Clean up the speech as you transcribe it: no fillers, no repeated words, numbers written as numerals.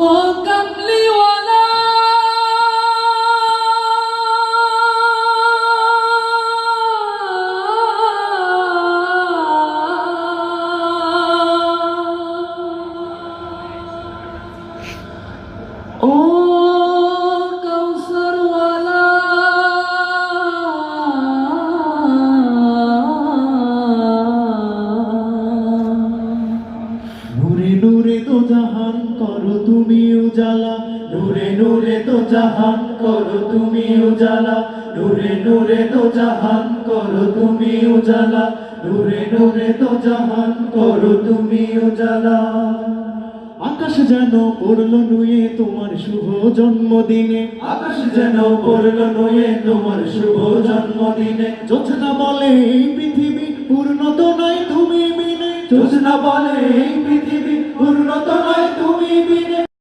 ও কামলিওয়ালা ও কাউসারওয়ালা নূরে নূরে তো জাহান করো তুমি উজালা, নূরে নূরে তো জাহান করো তুমি উজালা, নূরে নূরে তো জাহান করো তুমি উজালা, নূরে নূরে তো জাহান করো তুমি উজালা। আকাশ যেন পড়ল নুয়ে তোমার শুভ জন্মদিনে, আকাশ যেন পড়ল নুয়ে তোমার শুভ জন্মদিনে। জোছনা বলে এই পৃথিবী পূর্ণ তো নয় তুমি বিনে, জোছনা বলে এই পূর্ণ তো নয় তুমি বিনে।